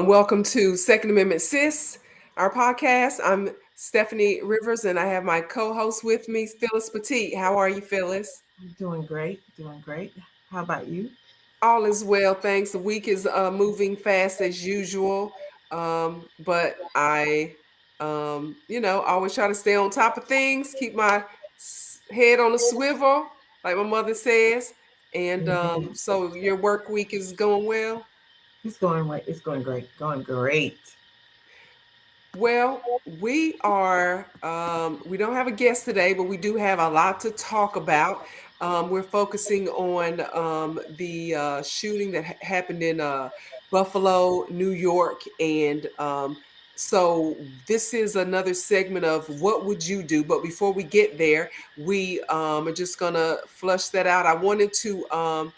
Welcome to Second Amendment Sis, our podcast. I'm Stephanie Rivers, and I have my co-host with me, Phyllis Petit. How are you, Phyllis? Doing great, doing great. How about you? All is well, thanks. The week is moving fast as usual, but always try to stay on top of things, keep my head on a swivel, like my mother says. And Mhm. so your work week is going well? It's going right. It's going great. Going great. Well, we don't have a guest today, but we do have a lot to talk about. We're focusing on the shooting that happened in Buffalo, New York. And so this is another segment of what would you do? But before we get there, we are just going to flush that out. I wanted to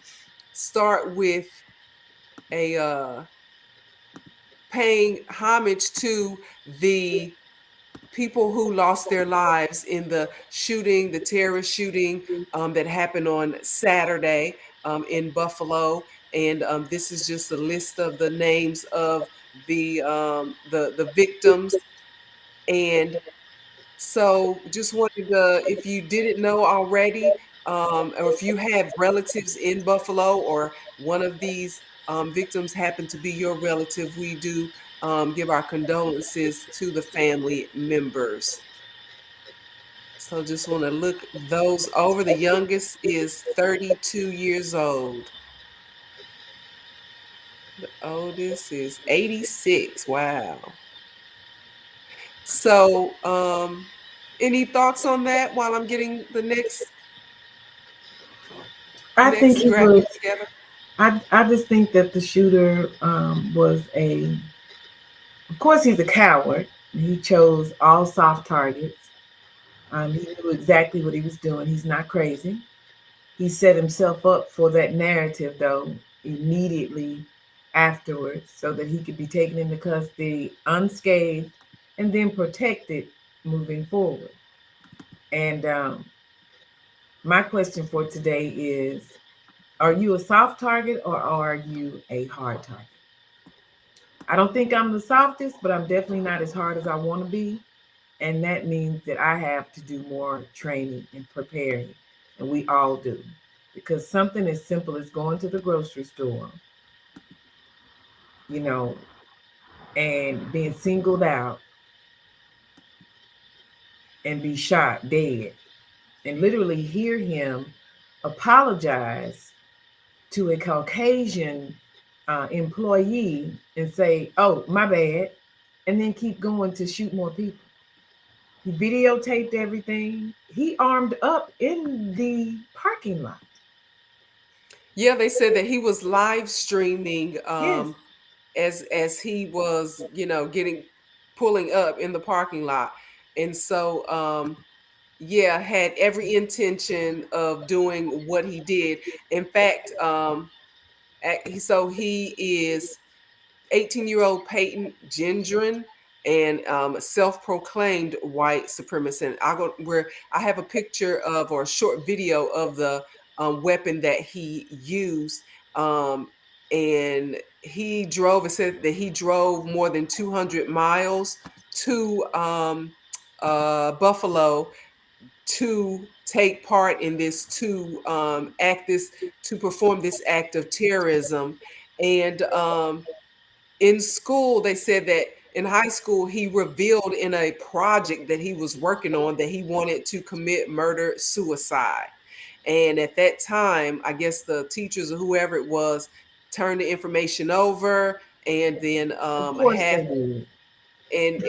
start with a paying homage to the people who lost their lives in the shooting, the terrorist shooting that happened on Saturday in Buffalo. And this is just a list of the names of the victims. And so just wanted to, if you didn't know already, or if you have relatives in Buffalo or one of these victims happen to be your relative, we do give our condolences to the family members. So just want to look those over. The youngest is 32 years old. The oldest is 86. Wow. So, any thoughts on that while I'm getting the I think next it graphic was. together? I just think that the shooter was a. Of course, he's a coward. He chose all soft targets. He knew exactly what he was doing. He's not crazy. He set himself up for that narrative, though, immediately afterwards, so that he could be taken into custody unscathed and then protected moving forward. And my question for today is, are you a soft target or are you a hard target? I don't think I'm the softest, but I'm definitely not as hard as I want to be. And that means that I have to do more training and preparing. And we all do. Because something as simple as going to the grocery store, you know, and being singled out and be shot dead, and literally hear him apologize to a Caucasian employee and say, "Oh, my bad," and then keep going to shoot more people. He videotaped everything. He armed up in the parking lot. Yeah, they said that he was live streaming Yes, as he was, getting pulling up in the parking lot. And so yeah, had every intention of doing what he did. In fact, so he is 18-year-old Peyton Gendron and self-proclaimed white supremacist. I have a picture of or a short video of the weapon that he used. And it said that he drove more than 200 miles to Buffalo to take part in this to perform this act of terrorism. And in school, they said that in high school, he revealed in a project that he was working on that he wanted to commit murder suicide. And at that time, I guess the teachers or whoever it was turned the information over, and then of course they did. and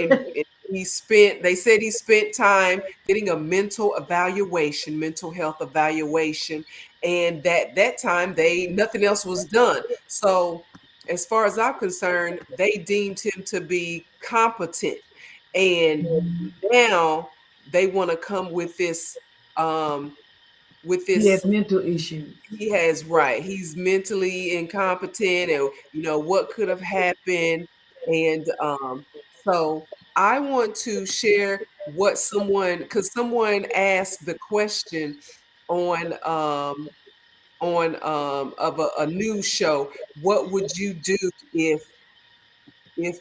they said he spent time getting a mental health evaluation, and that time nothing else was done. So as far as I'm concerned, they deemed him to be competent, and now they want to come um with He has this. mental issues. He has, right, he's mentally incompetent, and what could have happened. And so I want to share what someone, because someone asked the question on of a news show, what would you do if if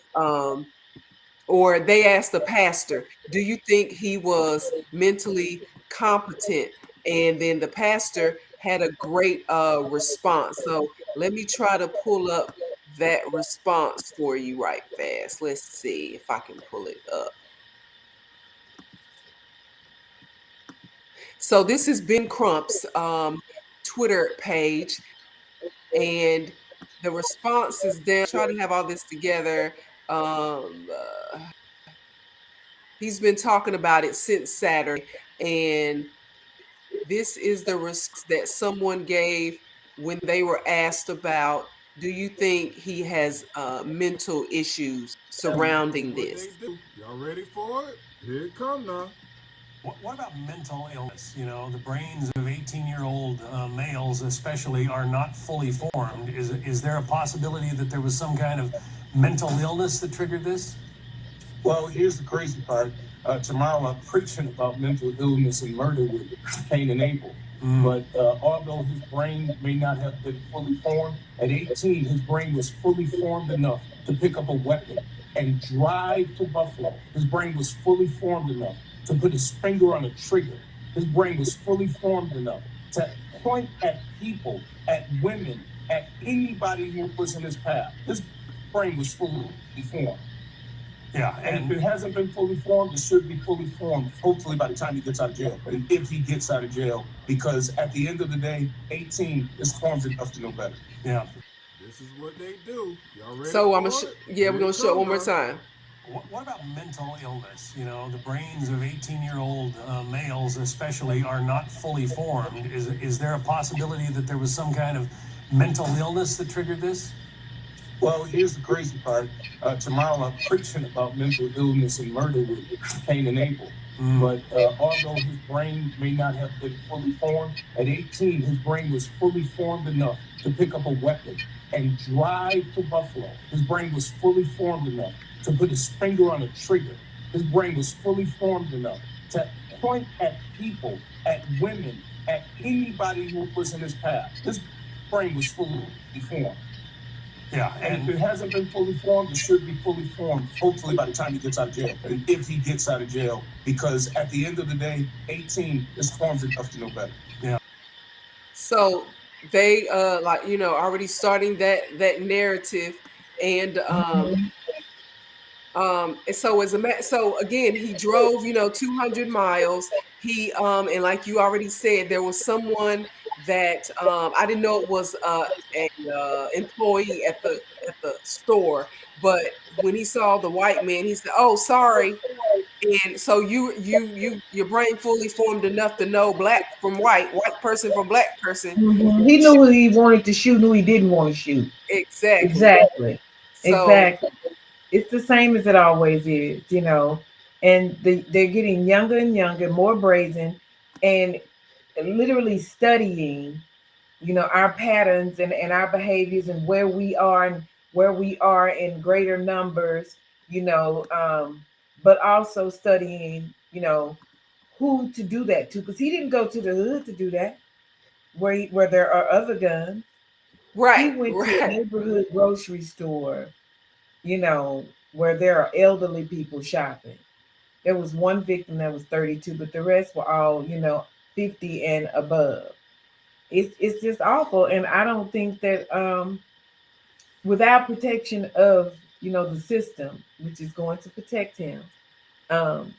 or they asked the pastor, do you think he was mentally competent? And then the pastor had a great response. So let me try to pull up that response for you right fast. Let's see if I can pull it up. So this is Ben Crump's Twitter page, and the response is down. Try to have all this together. Um, uh, he's been talking about it since Saturday, and this is the response that someone gave when they were asked about, do you think he has mental issues surrounding this? Y'all ready for it? Here it come now. What about mental illness? You know, the brains of 18-year-old males, especially, are not fully formed. Is there a possibility that there was some kind of mental illness that triggered this? Well, here's the crazy part. Tomorrow I'm preaching about mental illness and murder with Cain and Abel. But although his brain may not have been fully formed, at 18 his brain was fully formed enough to pick up a weapon and drive to Buffalo. His brain was fully formed enough to put his finger on a trigger. His brain was fully formed enough to point at people, at women, at anybody who was in his path. His brain was fully formed. Yeah, and if it hasn't been fully formed, it should be fully formed, hopefully by the time he gets out of jail. And if he gets out of jail, because at the end of the day, 18 is formed enough to know better. Yeah. This is what they do. Y'all ready So for it? yeah, we're gonna show it one more time. What about mental illness? You know, the brains of 18-year-old males, especially, are not fully formed. Is there a possibility that there was some kind of mental illness that triggered this? Well, here's the crazy part. Tomorrow I'm preaching about mental illness and murder with Cain and Abel. But although his brain may not have been fully formed, at 18 his brain was fully formed enough to pick up a weapon and drive to Buffalo. His brain was fully formed enough to put his finger on a trigger. His brain was fully formed enough to point at people, at women, at anybody who was in his path. His brain was fully formed. Yeah, and if it hasn't been fully formed, it should be fully formed, hopefully by the time he gets out of jail. And if he gets out of jail, because at the end of the day, 18 is formed enough to know better. Yeah. So they already starting that narrative, and and so so again, he drove 200 miles. He and like you already said, there was someone that I didn't know it was a employee at the store, but when he saw the white man, he said, "Oh, sorry." And so your brain fully formed enough to know black from white person from black person. He knew who he wanted to shoot, who he didn't want to shoot. Exactly. Exactly. So Exactly. It's the same as it always is, and they're getting younger and younger, more brazen, and literally studying, our patterns and our behaviors and where we are in greater numbers, but also studying, who to do that to, because he didn't go to the hood to do that, where there are other guns. He right, went to a right. neighborhood grocery store, you know, where there are elderly people shopping. There was one victim that was 32, but the rest were all, 50 and above. It's just awful, and I don't think that without protection of the system, which is going to protect him, um,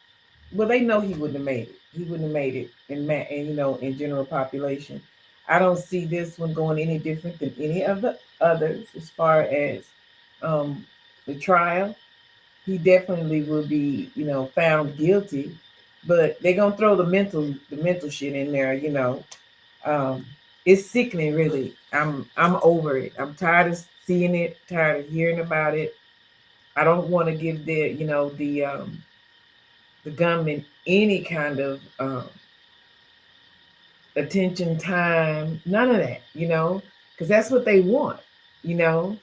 well, they know he wouldn't have made it. He wouldn't have made it in general population. I don't see this one going any different than any of the others as far as um, the trial. He definitely will be, found guilty, but they're gonna throw the mental shit in there. Um, it's sickening, really. I'm over it. I'm tired of seeing it. Tired of hearing about it. I don't want to give the gunman any kind of attention, time, none of that, because that's what they want, you know,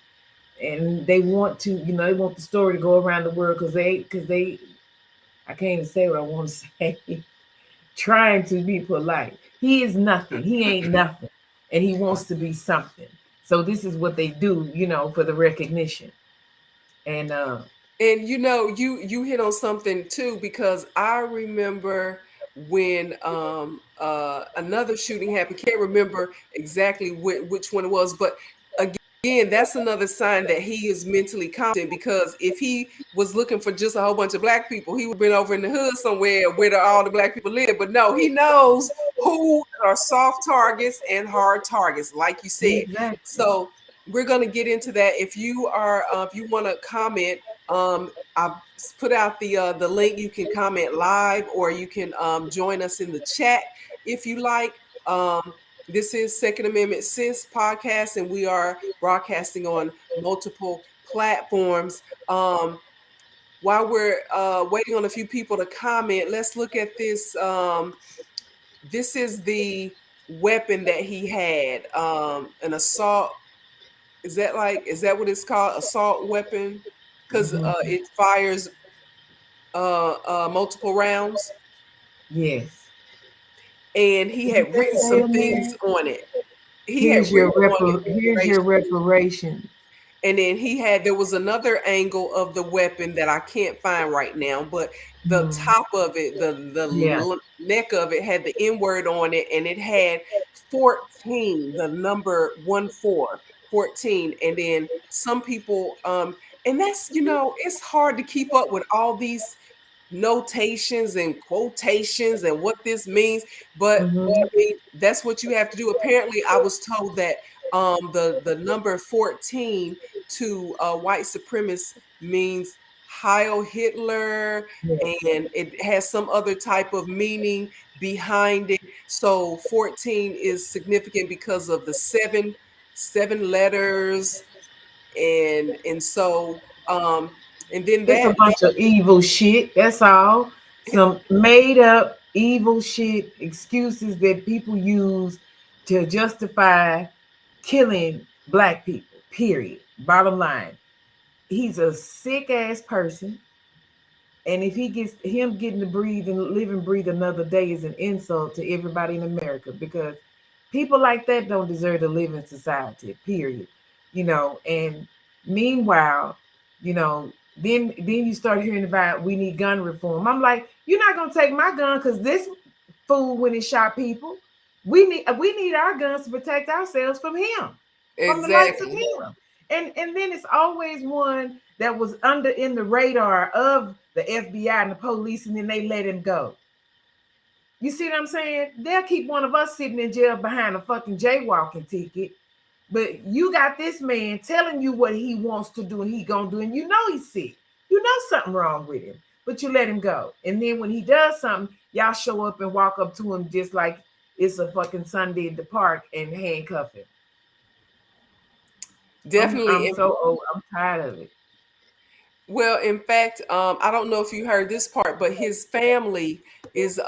and they want to, they want the story to go around the world because they, I can't even say what I want to say, trying to be polite. He is nothing. He ain't nothing, and he wants to be something. So this is what they do, for the recognition. And And you hit on something too, because I remember when another shooting happened. Can't remember exactly which one it was, but again, that's another sign that he is mentally competent, because if he was looking for just a whole bunch of black people, he would have been over in the hood somewhere where all the black people live. But no, he knows who are soft targets and hard targets, like you said. exactly. So we're going to get into that. If you are, if you want to comment, I've put out the link. You can comment live, or you can join us in the chat if you like. This is Second Amendment Sis podcast, and we are broadcasting on multiple platforms. While we're waiting on a few people to comment, let's look at this. This is the weapon that he had, an assault. Is that what it's called? Assault weapon? Because Hmm. it fires multiple rounds, Yes. and he Did had they written say some in things there? on it. He had written on it Here's your reparations. reparation. And then there was another angle of the weapon that I can't find right now, but the Mm, top of it, yeah. neck of it had the N word on it, and it had 14, the number 14, 14. And then some people, and that's, it's hard to keep up with all these notations and quotations and what this means, but Hmm. I mean, that's what you have to do. Apparently, I was told that the number 14 to white supremacists means Heil Hitler, Yeah. and it has some other type of meaning behind it. So 14 is significant because of the seven letters, and so and then It's a that bunch of evil shit. That's all. Some made up evil shit excuses that people use to justify killing black people. Period. Bottom line. He's a sick ass person. And if he gets him getting to breathe and live and breathe another day is an insult to everybody in America, because people like that don't deserve to live in society, period. And meanwhile, then you start hearing about we need gun reform. I'm like, you're not gonna take my gun because this fool when he shot people. We need our guns to protect ourselves from him, from the likes of exactly. him. And then it's always one that was under in the radar of the FBI and the police, and then they let him go. You see what I'm saying? They'll keep one of us sitting in jail behind a fucking jaywalking ticket. But you got this man telling you what he wants to do and he gonna do, and you know he's sick. You know something wrong with him, but you let him go. And then when he does something, y'all show up and walk up to him just like it's a fucking Sunday at the park and handcuff him. I'm Definitely. so old. I'm tired of it. Well, in fact, I don't know if you heard this part, but his family is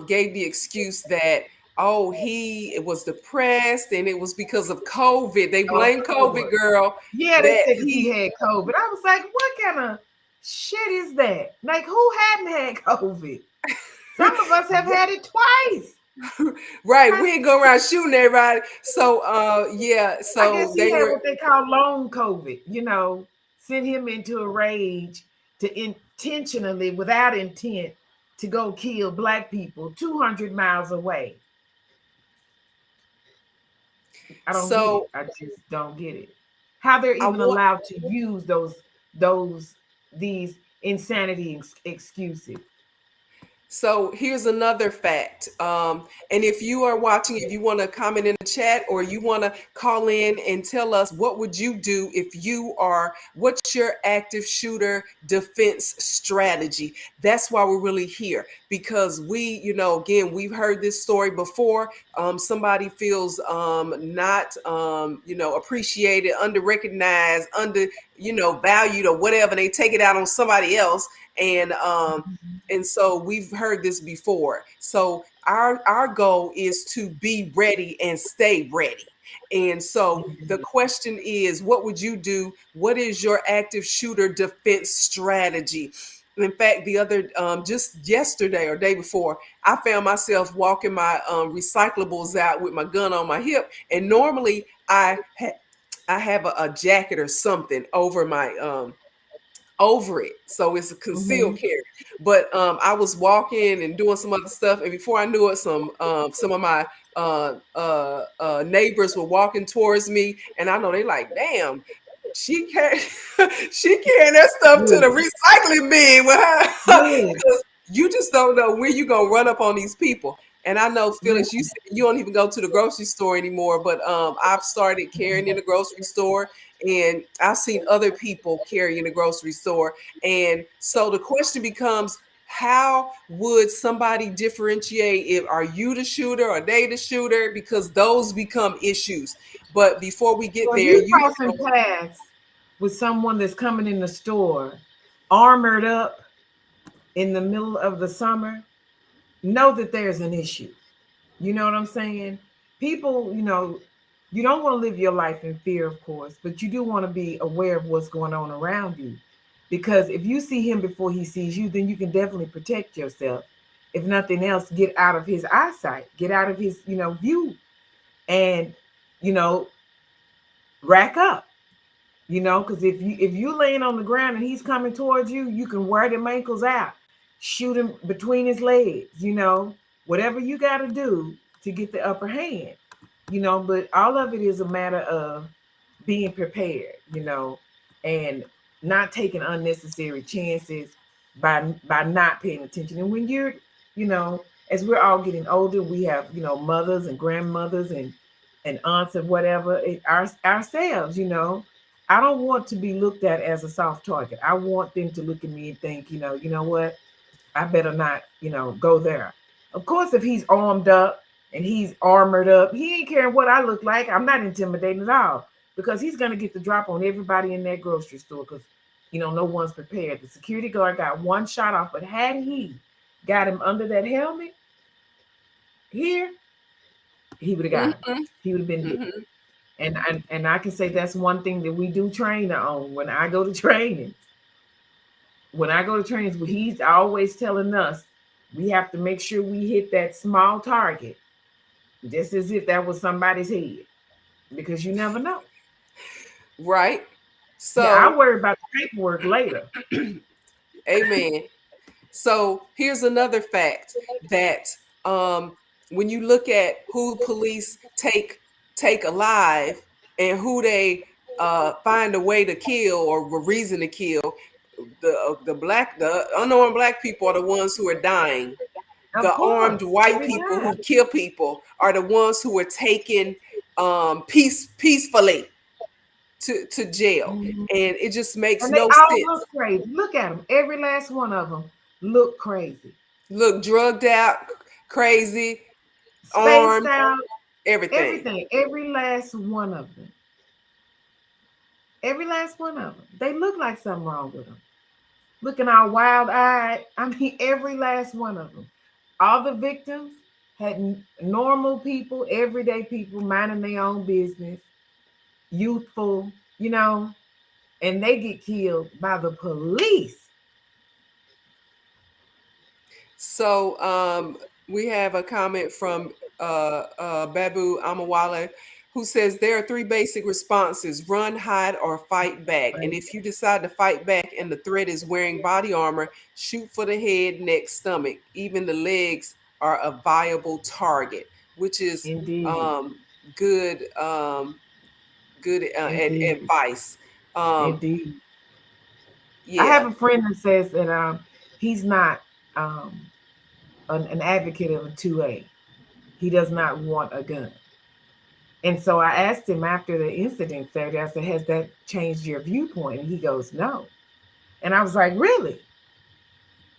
gave the excuse that, oh, he was depressed and it was because of COVID. They Of blame COVID, course. girl. Yeah, they That said because he he had COVID. I was like, what kind of shit is that? Like, who hadn't had COVID? Some of us have had it twice. right, we ain't go around shooting everybody. So yeah, I guess so he they had were what they call long COVID, sent him into a rage to intentionally, without intent, to go kill black people 200 miles away. I don't get it. so I just don't get it. How they're I even want allowed to use those these insanity excuses. So here's another fact. And if you are watching, if you want to comment in the chat, or you want to call in and tell us what would you do if what's your active shooter defense strategy? That's why we're really here, because again, we've heard this story before. Somebody feels not, appreciated, under recognized, under, valued or whatever. They take it out on somebody else. And so we've heard this before. So our goal is to be ready and stay ready. And so the question is, what would you do? What is your active shooter defense strategy? In fact, the other just yesterday or day before, I found myself walking my recyclables out with my gun on my hip, and normally I have a jacket or something over my over it, so it's a concealed carry. But I was walking and doing some other stuff, and before I knew it, some of my neighbors were walking towards me, and I know they like, damn, she carry she carrying that stuff to the Good. recycling bin with her Good. because you just don't know when you gonna run up on these people. And I know, Phyllis, you Listen. said you don't even go to the grocery store anymore, but I've started carrying in the grocery store, and I've seen other people carry in the grocery store. And so the question becomes, how would somebody differentiate if are you the shooter or they the shooter? Because those become issues. But before we get So if there, you you crossing paths with someone that's coming in the store armored up in the middle of the summer, know that there's an issue. You know what I'm saying? People, you don't want to live your life in fear, of course, but you do want to be aware of what's going on around you. Because if you see him before he sees you, then you can definitely protect yourself. If nothing else, get out of his eyesight, get out of his, view, and, you know, rack up. Because if you laying on the ground and he's coming towards you, you can wear them ankles out, shoot him between his legs, whatever you got to do to get the upper hand, but all of it is a matter of being prepared, and not taking unnecessary chances by not paying attention. And when you're, as we're all getting older, we have, mothers and grandmothers and aunts and whatever, ourselves, I don't want to be looked at as a soft target. I want them to look at me and think, what? I better not, go there. Of course, if he's armed up and he's armored up, he ain't caring what I look like. I'm not intimidating at all because he's going to get the drop on everybody in that grocery store because, no one's prepared. The security guard got one shot off, but had he got him under that helmet here, he would have got him. Mhm, He would have been dead. mhm. And I can say that's one thing that we do train on when I go to trainings. When I go to trainings, he's always telling us we have to make sure we hit that small target, just as if that was somebody's head, because you never know. Right. Yeah, I So, worry about the paperwork later. amen. So here's another fact that when you look at who police take alive and who they find a way to kill or a reason to kill, the unarmed black people are the ones who are dying. Of The armed course, white every people who time. kill people are the ones who are taken peacefully to jail, Mhm. and it just makes And they no all sense. look crazy. Look at them. Every last one of them look crazy, Look drugged out, crazy, spaced armed, out, everything. everything. Every last one of them. Every last one of them. They look like something wrong with them. Looking all wild eyed. I mean, every last one of them. All the victims had normal people, everyday people minding their own business, youthful, and they get killed by the police. So we have a comment from Babu Amawale, who says there are three basic responses: run, hide, or fight back. And Right. if you decide to fight back and the threat is wearing body armor, shoot for the head, neck, stomach. Even the legs are a viable target, which is Indeed. um, good good Indeed. advice. Um, Indeed. I have yeah, a friend that says that he's not um, an advocate of a 2A. He does not want a gun. And so I asked him after the incident Saturday, I said, has that changed your viewpoint? And he goes, no. And I was like, really?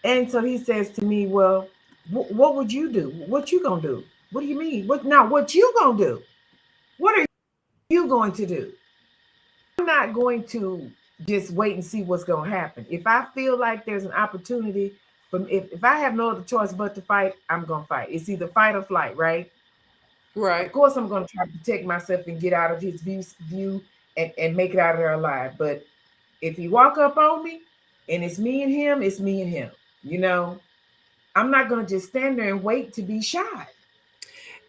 And so he says to me, well, what would you do? What you gonna do? What do you mean? What you gonna do? What are you going to do? I'm not going to just wait and see what's gonna happen. If I feel like there's an opportunity if I have no other choice but to fight, I'm gonna fight. It's either fight or flight, right? Of right. course, I'm going to try to protect myself and get out of his view and make it out of there alive. But if he walk up on me and it's me and him, it's me and him. You know, I'm not going to just stand there and wait to be shot.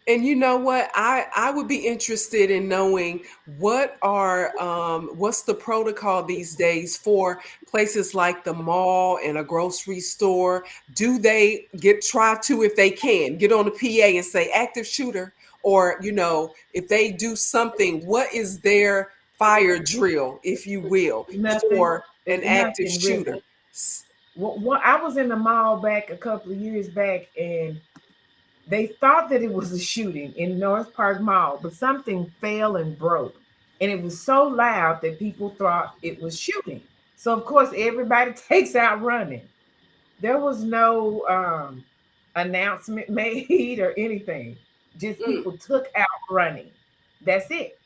And you know what? I would be interested in knowing what's the protocol these days for places like the mall and a grocery store. Do they try to, if they can, get on the PA and say active shooter? Or, if they do something, what is their fire drill, if you will, Nothing. for an active Nothing shooter? really. I was in the mall back a couple of years back, and they thought that it was a shooting in North Park Mall, but something fell and broke. And it was so loud that people thought it was shooting. So, of course, everybody takes out running. There was no announcement made or anything. Just Mm, people took out running. That's it.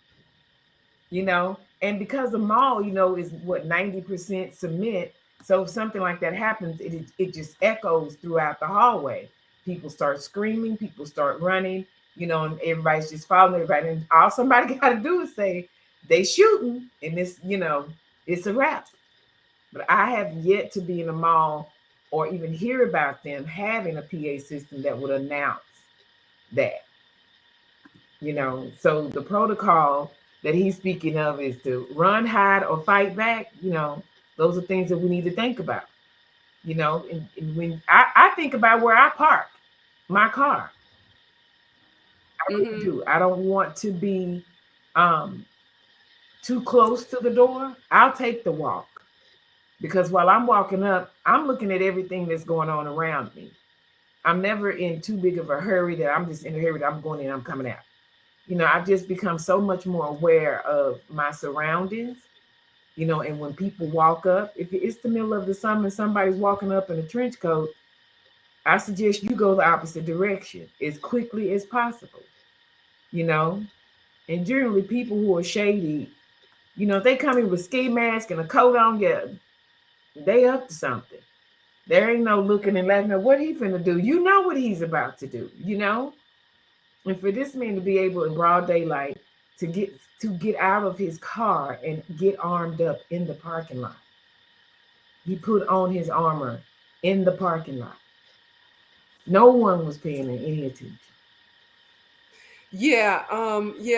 And because the mall, is what 90% cement. So if something like that happens, it just echoes throughout the hallway. People start screaming, people start running, and everybody's just following everybody. And all somebody got to do is say they shooting, and it's a wrap. But I have yet to be in a mall or even hear about them having a PA system that would announce that. So the protocol that he's speaking of is to run, hide, or fight back. Those are things that we need to think about. And when I think about where I park my car, I really hmm do. I don't want to be um, too close to the door. I'll take the walk because while I'm walking up, I'm looking at everything that's going on around me. I'm never in too big of a hurry that I'm just in a hurry that I'm going in, I'm coming out. I've just become so much more aware of my surroundings. And when people walk up, if it's the middle of the summer and somebody's walking up in a trench coat, I suggest you go the opposite direction as quickly as possible. And generally, people who are shady, if they come in with ski mask and a coat on, yeah, they up to something. There ain't no looking and laughing at what he finna do. You know what he's about to do. And for this man to be able in broad daylight to get out of his car and get armed up in the parking lot. He put on his armor in the parking lot. No one was paying any attention. Yeah,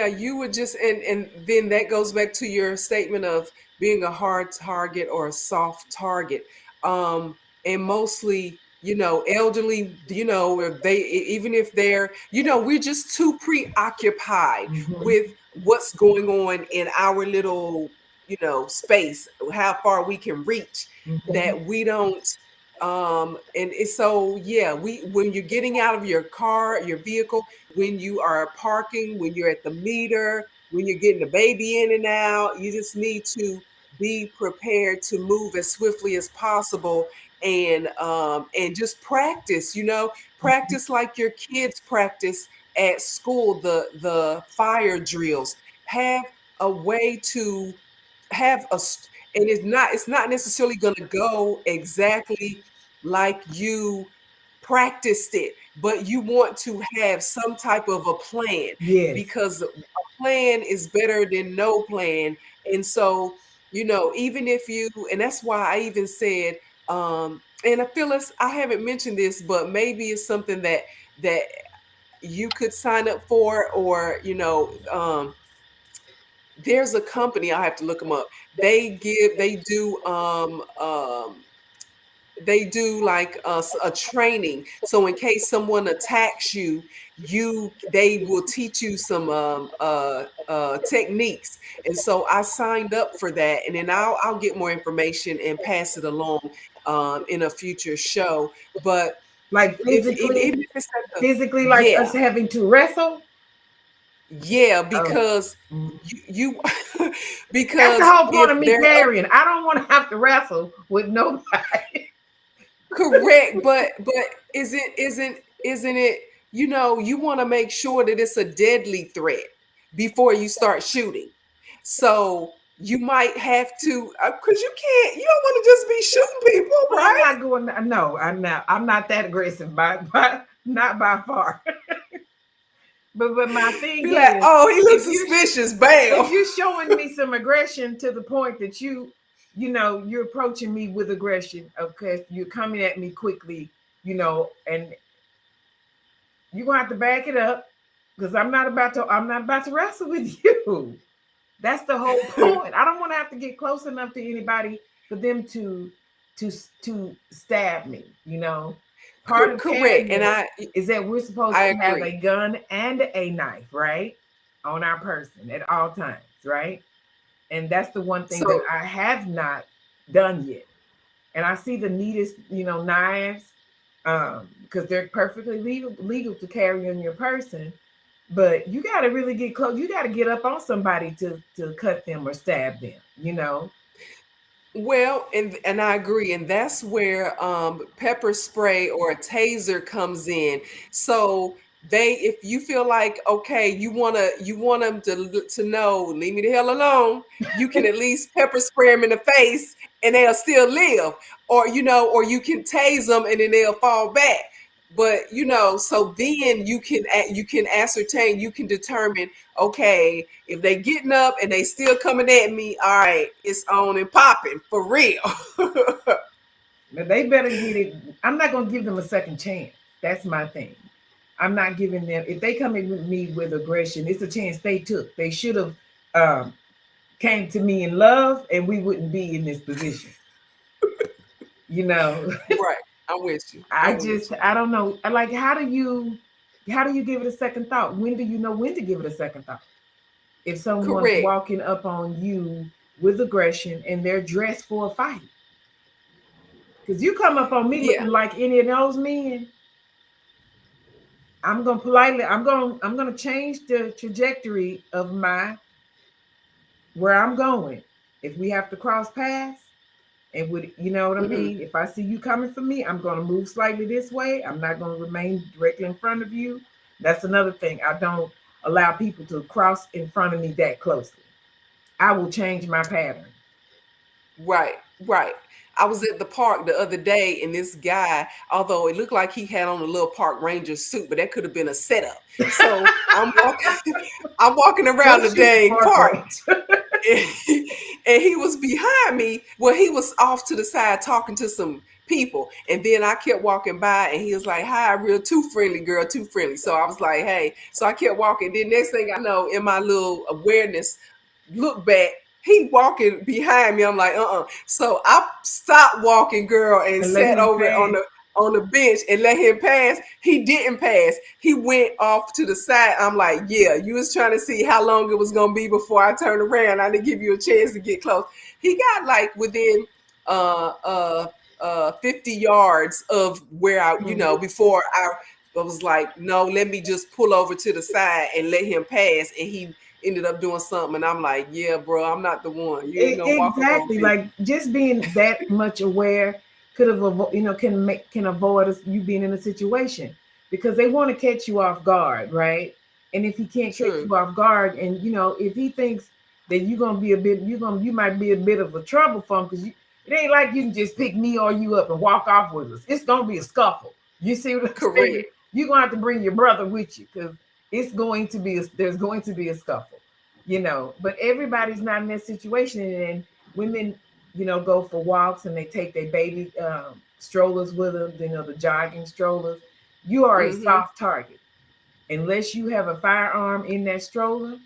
you would just, and then that goes back to your statement of being a hard target or a soft target. And mostly, elderly, if even if they're, we're just too preoccupied Mhm. with what's going on in our little, space, how far we can reach, Mhm. that we don't and it's so yeah, when you're getting out of your car, your vehicle, when you are parking, when you're at the meter, when you're getting the baby in and out, you just need to be prepared to move as swiftly as possible, and just practice, practice like your kids practice at school, the fire drills. Have a way to have and it's not necessarily going to go exactly like you practiced it, but you want to have some type of a plan, Yes. because a plan is better than no plan. And so, even if you, and that's why I even said, and Phyllis, I haven't mentioned this, but maybe it's something that you could sign up for, or there's a company, I have to look them up. They do like a training. So in case someone attacks you, they will teach you some techniques. And so I signed up for that, and then I'll get more information and pass it along in a future show. But Like if physically, even if it's at the physically, like yeah, us having to wrestle. yeah, Oh. because Mhm. you That's the because whole point if of me they're carrying. I don't want to have to wrestle with nobody. correct, but isn't it, you want to make sure that it's a deadly threat before you start shooting. So you might have to, because you don't want to just be shooting people, Well, I'm right? not going. No, I'm not. I'm not that aggressive, by not by far. But my thing Be like, is, oh, he looks if you suspicious, if bam. you're showing me some aggression to the point that you're approaching me with aggression, okay, you're coming at me quickly, and you're gonna have to back it up. because I'm not about to wrestle with you. That's the whole point. I don't want to have to get close enough to anybody for them to stab me. Part of Correct. And carrying is that we're supposed I to have agree. a gun and a knife, right, on our person at all times, right? And that's the one thing that So I have not done yet. And I see the neatest, knives, because they're perfectly legal to carry on your person. But you got to really get close. You got to get up on somebody to cut them or stab them. well, and I agree, and that's where pepper spray or a taser comes in. So if you feel like okay, you want them to know, leave me the hell alone. You can at least pepper spray them in the face, and they'll still live, or you can tase them, and then they'll fall back. But so then you can ascertain, you can determine, okay, if they getting up and they still coming at me, all right, it's on and popping for real. But they better get it. I'm not going to give them a second chance. That's my thing. I'm not giving them. If they come in with me with aggression, it's a chance they took. They should have um, came to me in love, and we wouldn't be in this position. You know, Right. I'm with you. I'm with you. I don't know. Like, how do you give it a second thought? When do you know when to give it a second thought? If someone's Correct. walking up on you with aggression and they're dressed for a fight, because you come up on me Yeah. looking like any of those men, I'm gonna change the trajectory of my where I'm going. If we have to cross paths, and would you know what I Hmm. mean? If I see you coming for me, I'm gonna move slightly this way. I'm not gonna remain directly in front of you. That's another thing. I don't allow people to cross in front of me that closely. I will change my pattern. Right. Right. I was at the park the other day, and this guy, although it looked like he had on a little park ranger suit, but that could have been a setup. So I'm walking, I'm walking around Don't the shoot the dang park park, ranger. and he was behind me. Well, he was off to the side talking to some people, and then I kept walking by, and he was like, "Hi, real too friendly, girl, too friendly." So I was like, "Hey," so I kept walking. Then next thing I know, in my little awareness, look back. He walking behind me. I'm like, So I stopped walking, girl, and And let sat him over pass. on the bench and let him pass. He didn't pass. He went off to the side. I'm like, yeah, you was trying to see how long it was gonna be before I turned around. I didn't give you a chance to get close. He got like within uh uh 50 yards of where Mhm. before I was like, no, let me just pull over to the side and let him pass. And he ended up doing something. And I'm like, yeah, bro, I'm not the one. You ain't gonna walk up on Exactly. me. Like just being that much aware could have, can avoid you being in a situation because they want to catch you off guard, right? And if he can't catch True. you off guard, and if he thinks that you might be a bit of a trouble for him because it ain't like you can just pick me or you up and walk off with us. It's gonna be a scuffle. You see what I'm saying? Correct. You're gonna have to bring your brother with you because there's going to be a scuffle. But everybody's not in that situation, and women go for walks and they take their baby strollers with them, the jogging strollers. You are a Mm-hmm. soft target unless you have a firearm in that stroller.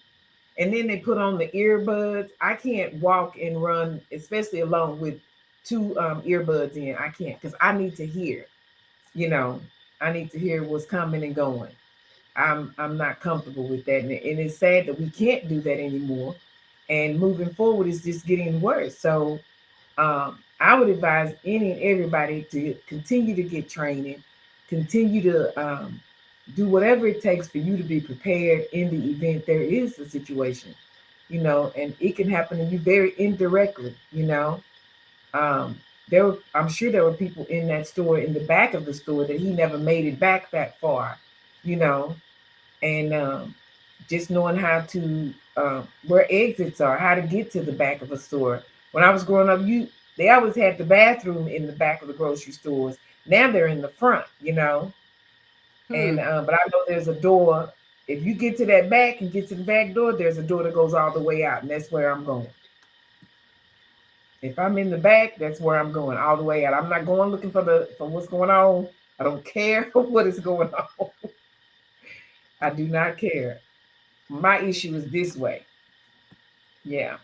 And then they put on the earbuds. I can't walk and run, especially alone with two earbuds in. I can't because I need to hear. you know I need to hear what's coming and going. I'm not comfortable with that, and it's sad that we can't do that anymore. And moving forward is just getting worse. So I would advise any and everybody to continue to get training, continue to do whatever it takes for you to be prepared in the event there is a situation, and it can happen to you very indirectly. Um, I'm sure there were people in that store, in the back of the store, that he never made it back that far, you know, and just knowing how to where exits are, how to get to the back of a store. When I was growing up, they always had the bathroom in the back of the grocery stores. Now they're in the front, and Hmm. but I know there's a door. If you get to that back and get to the back door, there's a door that goes all the way out, and that's where I'm going. If I'm in the back, that's where I'm going all the way out. I'm not going looking for what's going on. I don't care what is going on. I do not care. My issue is this way. Yeah.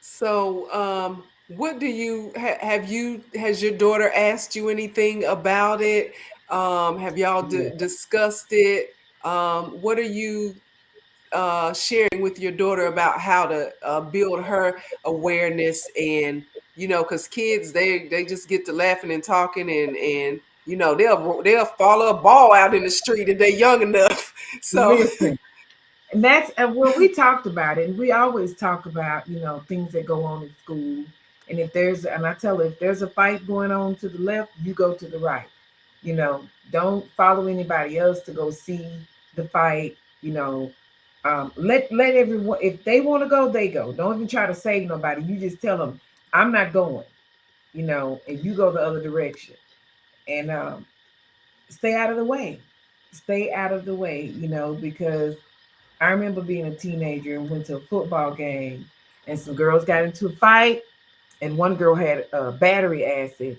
So, what do you have you has your daughter asked you anything about it? Have y'all Yeah. discussed it? What are you sharing with your daughter about how to build her awareness and because kids they just get to laughing and talking and they'll follow a ball out in the street if they're young enough. So Listen, and that's well, we talked about it, and we always talk about things that go on in school. And and I tell her, if there's a fight going on to the left, you go to the right. Don't follow anybody else to go see the fight. Let everyone, if they want to go, they go. Don't even try to save nobody. You just tell them, I'm not going. And you go the other direction. And stay out of the way. Stay out of the way. Because I remember being a teenager and went to a football game, and some girls got into a fight, and one girl had a battery acid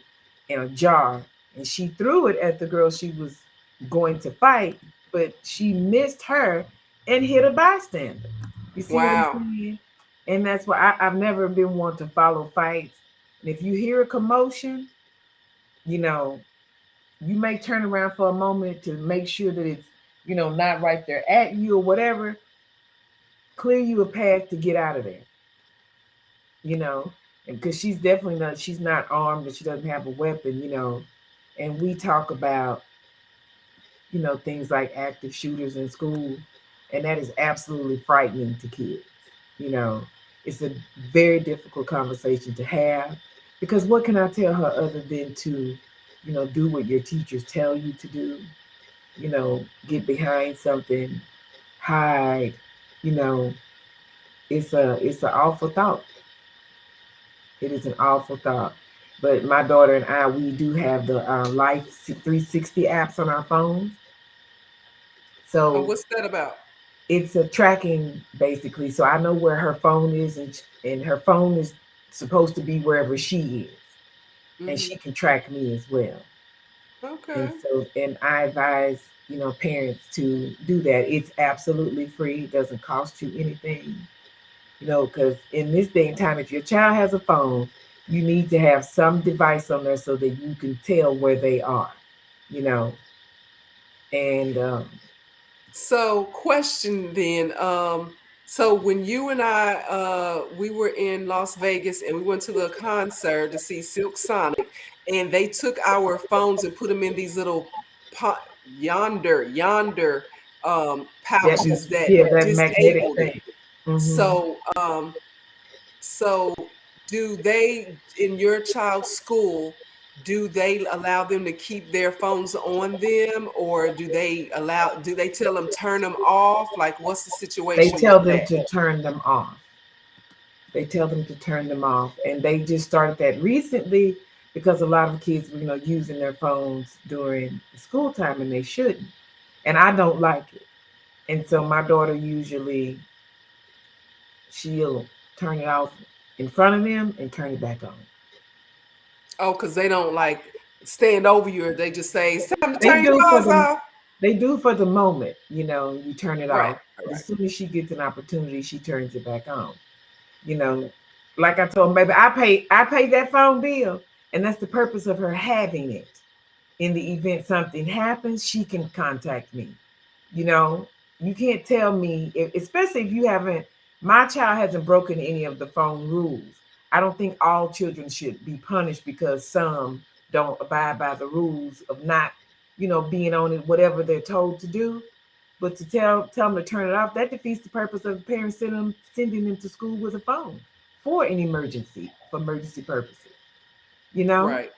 in a jar, and she threw it at the girl she was going to fight, but she missed her and hit a bystander. You see what I'm wow. saying? And that's why I've never been one to follow fights. And if you hear a commotion, you know, you may turn around for a moment to make sure that it's, not right there at you or whatever. Clear you a path to get out of there, you know, and because she's not armed and she doesn't have a weapon. And we talk about, things like active shooters in school, and that is absolutely frightening to kids. You know, it's a very difficult conversation to have because what can I tell her other than to, do what your teachers tell you to do, get behind something, hide, you know, it's an awful thought. It is an awful thought. But my daughter and I, we do have the Life 360 apps on our phones. So What's that about? it's a tracking basically. So I know where her phone is, and her phone is supposed to be wherever she is, and Hmm. she can track me as well. And Okay. so, and I advise parents to do that. It's absolutely free. It doesn't cost you anything. Because in this day and time, if your child has a phone, you need to have some device on there so that you can tell where they are, you know. And So, question then. So when you and I we were in Las Vegas and we went to the concert to see Silk Sonic, and they took our phones and put them in these little yonder pouches that that magnetic disabled it. thing. Hmm. So do they in your child's school, do they allow them to keep their phones on them, or do they tell them turn them off? Like what's the They situation with tell them that? to turn them off. They tell them to turn them off, and they just started that recently because a lot of kids were, using their phones during school time, and they shouldn't. And I don't like it. And so my daughter usually she'll turn it off in front of them and turn it back on. Oh, because they don't like stand over you, or they just say it's time to They turn your do for phones the off. they do for the moment, you turn it Right, off. But right. as soon as she gets an opportunity, she turns it back on. You know, like I told baby, I pay that phone bill, and that's the purpose of her having it. In the event something happens, she can contact me. You know, you can't tell me, especially if you haven't, my child hasn't broken any of the phone rules. I don't think all children should be punished because some don't abide by the rules of not, being on it, whatever they're told to do. But to tell them to turn it off, that defeats the purpose of the parents sending them to school with a phone for an emergency, for emergency purposes. You know? Right.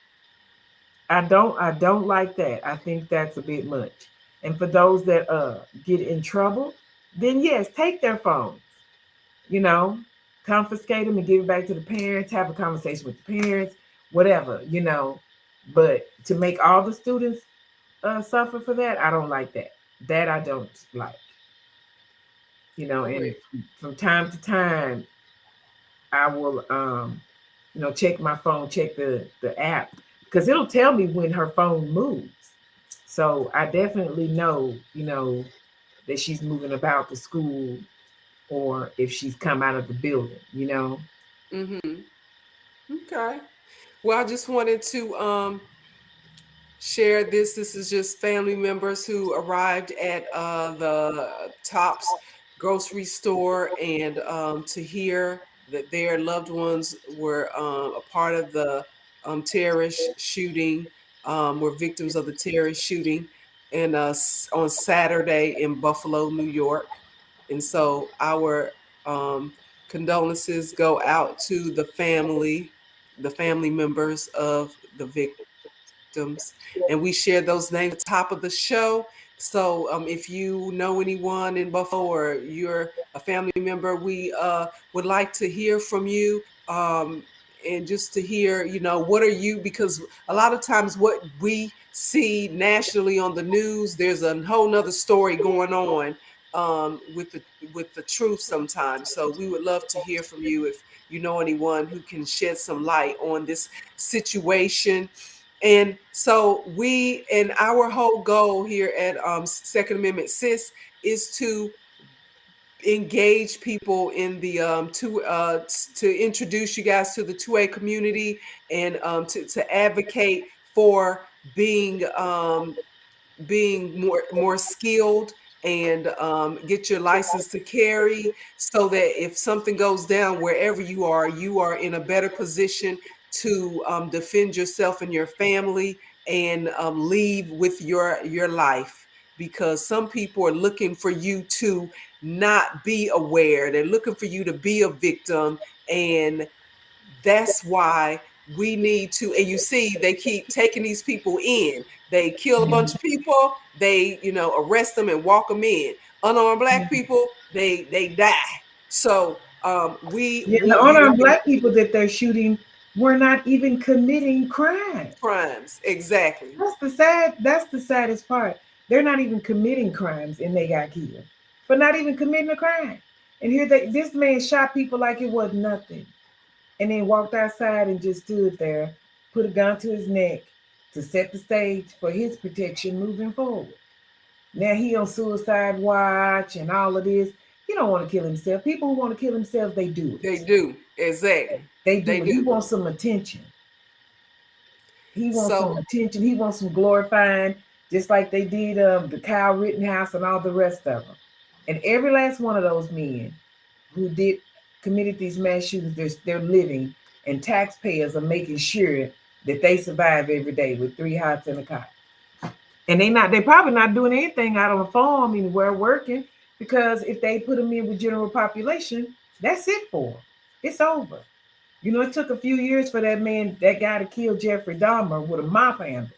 I don't like that. I think that's a bit much. And for those that get in trouble, then yes, take their phones, you know, confiscate them and give it back to the parents, have a conversation with the parents, whatever. But to make all the students suffer for that, I don't like that. That I don't like. And Correct. from time to time, I will check my phone, check the app because it'll tell me when her phone moves. So I definitely know, that she's moving about the school or if she's come out of the building, you know. Mm-hmm. Okay. Well, I just wanted to share this. This is just family members who arrived at the Tops grocery store, and to hear that their loved ones were a part of the terrorist shooting, were victims of the terrorist shooting, and on Saturday in Buffalo, New York. And so our condolences go out to the family members of the victims, and we share those names at the top of the show. So if you know anyone in Buffalo or you're a family member, we would like to hear from you. And just to hear, what are you, because a lot of times what we see nationally on the news, there's a whole nother story going on with the truth sometimes. So we would love to hear from you if you know anyone who can shed some light on this situation. And so and our whole goal here at Second Amendment Sis is to engage people in the to introduce you guys to the 2A community, and to advocate for being more skilled, and get your license to carry, so that if something goes down wherever you are in a better position to defend yourself and your family, and leave with your life, because some people are looking for you to not be aware. They're looking for you to be a victim, and that's why we need to. And you see, they keep taking these people in. They kill a bunch of people, they arrest them and walk them in. Unarmed black people, they die. So we Yeah, the want you to unarmed be black people that they're shooting were not even committing crime. crimes. Exactly. That's the saddest part. They're not even committing crimes and they got killed for not even committing a crime. And here this man shot people like it was nothing. And then walked outside and just stood there, put a gun to his neck to set the stage for his protection moving forward. Now he on suicide watch and all of this. He don't want to kill himself. People who want to kill themselves, they do They it. do. Exactly. They They do it. He do. wants some attention. He wants some So attention. He wants some glorifying, just like they did the Kyle Rittenhouse and all the rest of them. And every last one of those men who committed these mass shootings, they're living, and taxpayers are making sure that they survive every day with 3 hots and a cot. And they probably not doing anything out on a farm anywhere working, because if they put them in with general population, that's it for them. It's over. It took a few years for that guy to kill Jeffrey Dahmer with a mop handle.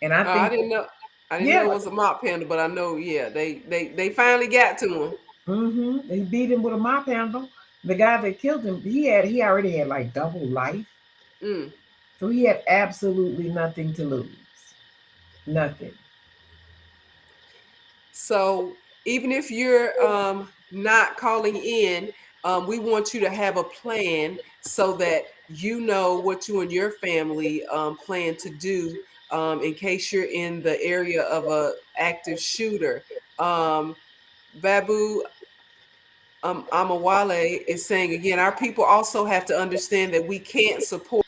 And I I think, didn't know. I didn't know yeah, it was a mop handle, but I know, yeah, they finally got to him. they beat him with a mop handle. The guy that killed him, he already had like double life, Mm. so he had absolutely nothing to lose, nothing. So even if you're not calling in, we want you to have a plan so that you know what you and your family plan to do in case you're in the area of a active shooter. Babu, Amawale is saying again, our people also have to understand that we can't support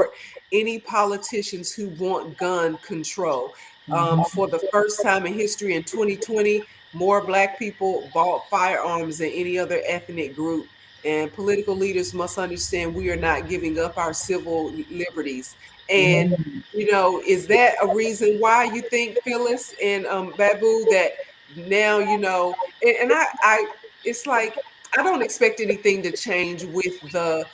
any politicians who want gun control. Mhm. For the first time in history in 2020, more Black people bought firearms than any other ethnic group. And political leaders must understand we are not giving up our civil liberties. And, Mhm. is that a reason why you think, Phyllis and Babu, that now, and I, it's like, I don't expect anything to change with the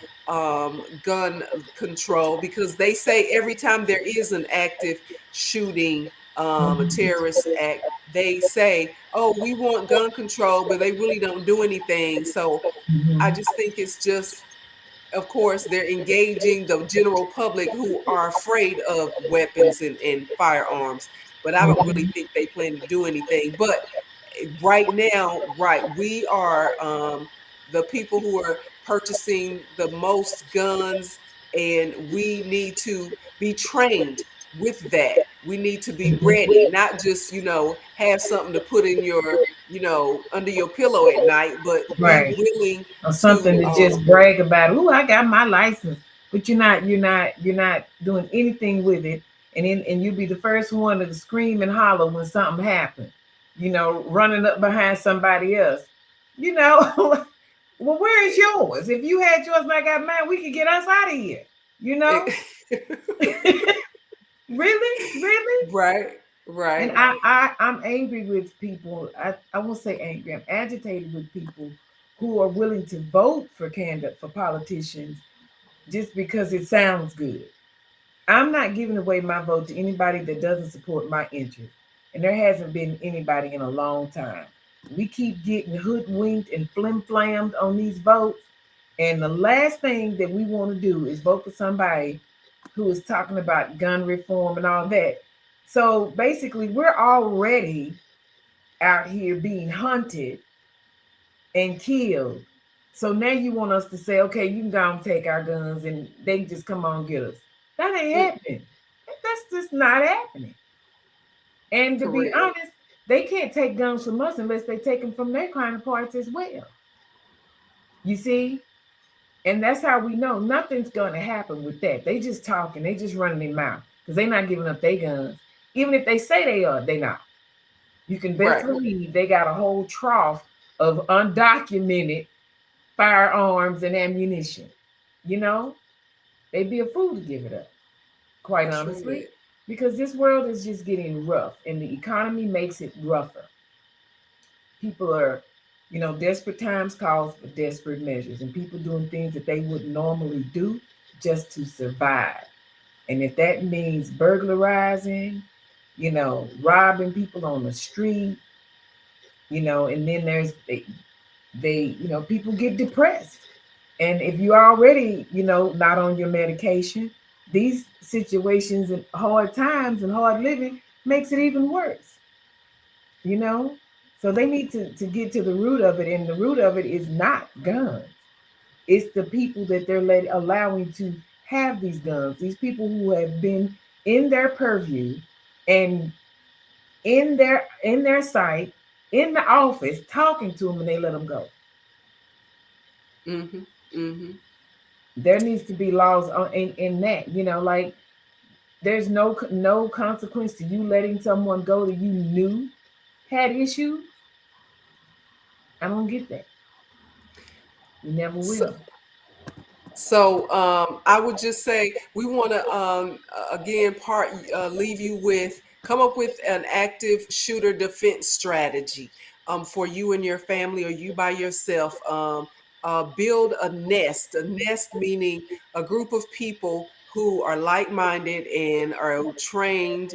gun control, because they say every time there is an active shooting, a Mhm. terrorist act, they say, "Oh, we want gun control," but they really don't do anything. So I Mhm. just think it's just, of course, they're engaging the general public who are afraid of weapons and firearms, but I don't really Mhm. think they plan to do anything. But right now, right, we are the people who are purchasing the most guns, and we need to be trained with that. we need to be ready, not just, have something to put in your, under your pillow at night, but be Right. willing Or to, something to just brag about. Ooh, I got my license, but you're not doing anything with it, and you be the first one to scream and holler when something happens. Running up behind somebody else. You know, well, where is yours? If you had yours and I got mine, we could get us out of here. You know, really. right, And right. I'm angry with people. I won't say angry. I'm agitated with people who are willing to vote for candidate for politicians just because it sounds good. I'm not giving away my vote to anybody that doesn't support my interest. And there hasn't been anybody in a long time. We keep getting hoodwinked and flim flammed on these votes. And the last thing that we want to do is vote for somebody who is talking about gun reform and all that. So basically, we're already out here being hunted and killed. So now you want us to say, okay, you can go and take our guns and they can just come on and get us. That ain't Mm, happening. That's just not happening. And to be correct. honest, they can't take guns from us unless they take them from their counterparts as well. You see? And that's how we know nothing's going to happen with that. They just talking, they just running their mouth because they're not giving up their guns. Even if they say they are, they not. You can best Right. believe they got a whole trough of undocumented firearms and ammunition. You know, they'd be a fool to give it up, quite honestly, Truly. because this world is just getting rough and the economy makes it rougher. People are, desperate times calls for desperate measures and people doing things that they wouldn't normally do just to survive. And if that means burglarizing, robbing people on the street, and then people get depressed. And if you're already, not on your medication, these situations and hard times and hard living makes it even worse, you know? So they need to get to the root of it. And the root of it is not guns. It's the people that they're allowing to have these guns, these people who have been in their purview and in their sight, in the office, talking to them and they let them go. Mm-hmm. Mm-hmm. There needs to be laws in that, like there's no consequence to you letting someone go that you knew had issues. I don't get that. You never So, will. I would just say we want to again leave you with come up with an active shooter defense strategy for you and your family or you by yourself. Build a nest meaning a group of people who are like-minded and are trained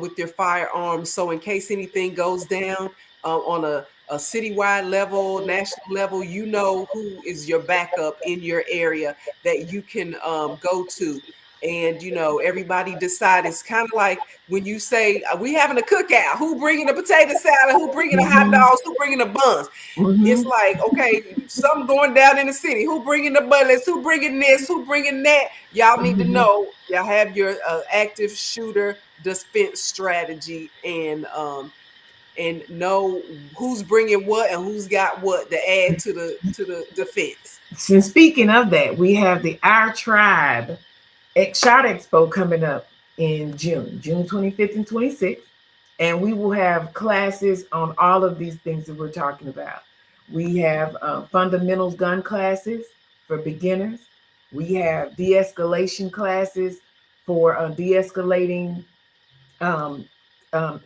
with their firearms. So in case anything goes down on a citywide level, national level, you know who is your backup in your area that you can go to. And everybody decide. It's kind of like when you say we having a cookout. Who bringing the potato salad? Who bringing the hot Mm-hmm. dogs? Who bringing the buns? It's Mm-hmm. like, okay, something going down in the city. Who bringing the bullets? Who bringing this? Who bringing that? Y'all need to Mm-hmm. know. Y'all have your active shooter defense strategy and know who's bringing what and who's got what to add to the defense. Since speaking of that, we have the Our Tribe Shot Expo coming up in June 25th and 26th. And we will have classes on all of these things that we're talking about. We have fundamentals gun classes for beginners. We have de escalation classes for de escalating um, um,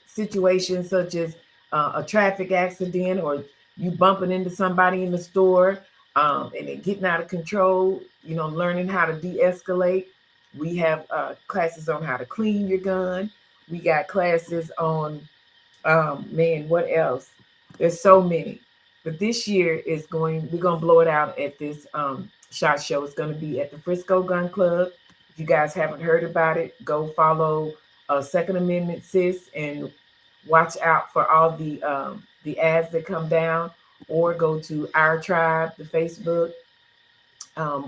situations such as a traffic accident or you bumping into somebody in the store and it getting out of control, learning how to de-escalate. We have classes on how to clean your gun. We got classes on man, what else? There's so many. But this year we're gonna blow it out at this shot show. It's gonna be at the Frisco Gun Club. If you guys haven't heard about it, go follow Second Amendment Sis and watch out for all the ads that come down, or go to Our Tribe, the Facebook.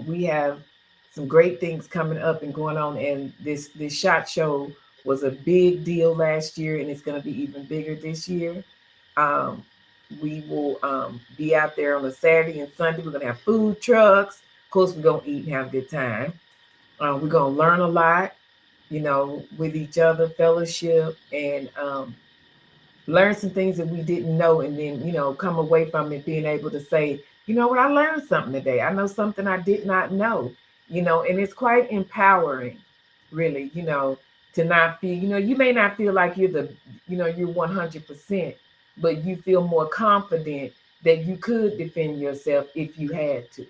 We have some great things coming up and going on, and this shot show was a big deal last year, and it's going to be even bigger this year. Um, we will be out there on a Saturday and Sunday. We're going to have food trucks. Of course, we're going to eat and have a good time. We're going to learn a lot, with each other, fellowship, and learn some things that we didn't know, and then come away from it being able to say, you know what, I learned something today. I know something I did not know. And it's quite empowering, really, to not feel, you may not feel like you're 100%, but you feel more confident that you could defend yourself if you had to,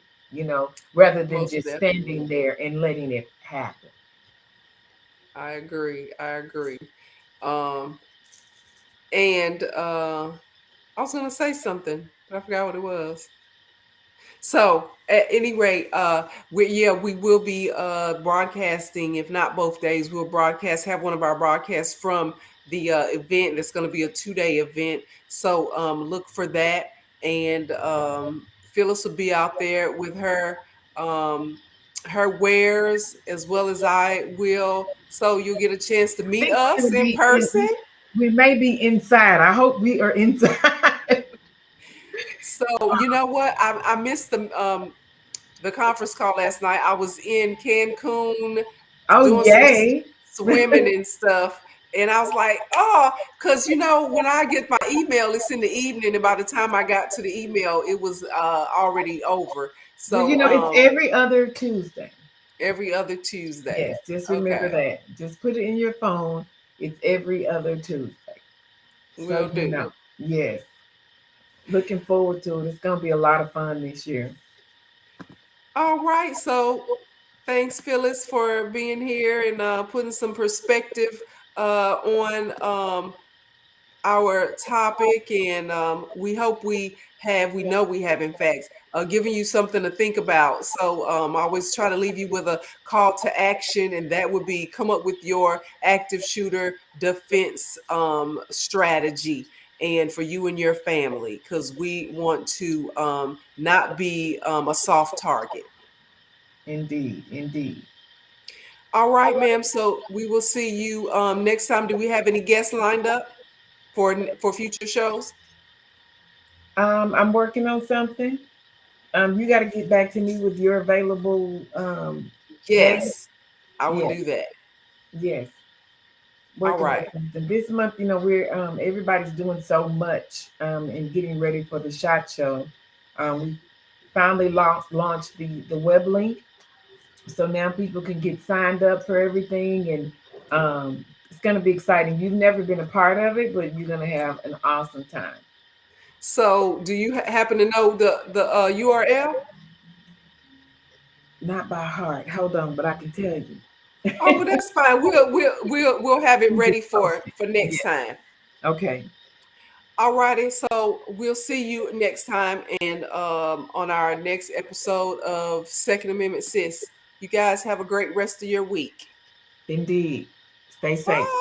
rather than Most just standing definitely. there and letting it happen. I agree. I agree. Um, and I was gonna say something, but I forgot what it was. So at any rate, we will be broadcasting. If not both days, we'll have one of our broadcasts from the event. That's going to be a 2-day event. So look for that, and Phyllis will be out there with um, her wares as well as I will. So you'll get a chance to I meet think we're us going to in be person. we may be inside. I hope we are inside. So you know what? I missed the conference call last night. I was in Cancun Oh, doing some yay. swimming and stuff. And I was like, oh, because when I get my email, it's in the evening. And by the time I got to the email, it was already over. Well, So it's every other Tuesday. every other Tuesday. Yes, just remember Okay, that. Just put it in your phone. It's every other Tuesday. So will do. Yes. Looking forward to it. It's going to be a lot of fun this year. All right. So thanks, Phyllis, for being here and putting some perspective on our topic, and we know we have, in fact, given you something to think about. So I always try to leave you with a call to action, and that would be come up with your active shooter defense strategy, and for you and your family, because we want to not be a soft target. Indeed. Indeed. All right, ma'am. So we will see you next time. Do we have any guests lined up for future shows? I'm working on something. You got to get back to me with your available date. Yes, I will Yes. do that. Yes. All Working on right. something. This month, we're everybody's doing so much and getting ready for the SHOT Show. We finally launched the web link, so now people can get signed up for everything, and it's going to be exciting. You've never been a part of it, but you're going to have an awesome time. So, do you happen to know the URL? Not by heart. Hold on, but I can tell you. Oh, well, that's fine. We'll have it We just ready for posted. next Yes. time. Okay. All righty. So we'll see you next time, and on our next episode of Second Amendment Sis. You guys have a great rest of your week. Indeed. Stay safe. Bye.